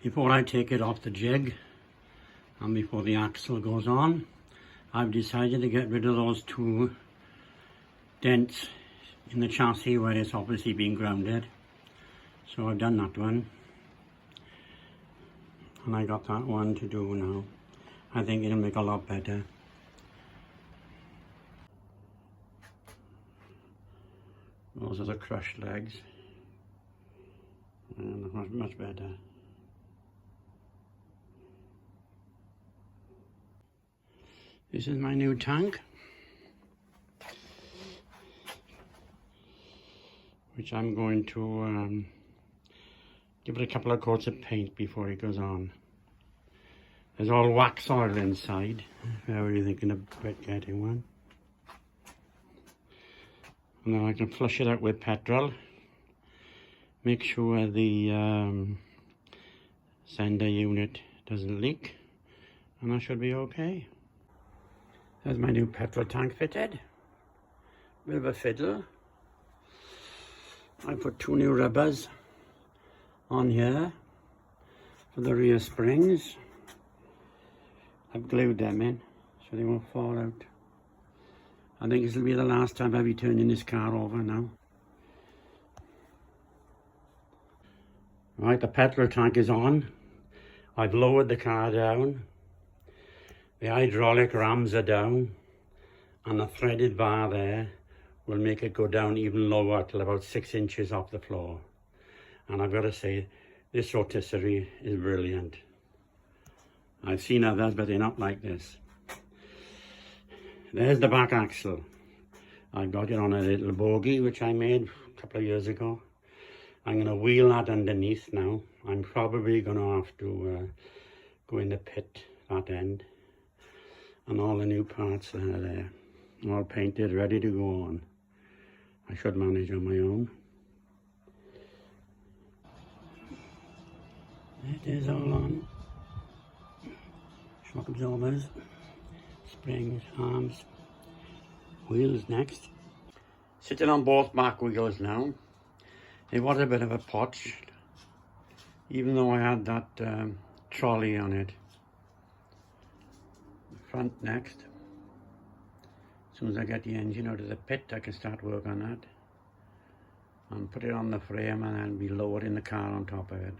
Before I take it off the jig and before the axle goes on, I've decided to get rid of those two dents in the chassis where it's obviously been grounded. So I've done that one, and I got that one to do now. I think it'll make a lot better. Those are the crushed legs, and much better. This is my new tank, which I'm going to give it a couple of coats of paint before it goes on. There's all wax oil inside, if I were thinking about getting one. And then I can flush it out with petrol, make sure the sender unit doesn't leak, and I should be okay. There's my new petrol tank fitted. Bit of a fiddle. I put two new rubbers on here for the rear springs. I've glued them in so they won't fall out. I think this will be the last time I'll be turning this car over now. Right, the petrol tank is on. I've lowered the car down. The hydraulic rams are down, and the threaded bar there will make it go down even lower till about 6 inches off the floor. And I've got to say, this rotisserie is brilliant. I've seen others, but they're not like this. There's the back axle. I've got it on a little bogie which I made a couple of years ago. I'm going to wheel that underneath now. I'm probably going to have to go in the pit that end. And all the new parts are there, all painted, ready to go on. I should manage on my own. It is all on. Shock absorbers, springs, arms, wheels next. Sitting on both back wheels now. It was a bit of a potch, even though I had that trolley on it. Front next. As soon as I get the engine out of the pit, I can start work on that and put it on the frame, and then be lowering the car on top of it.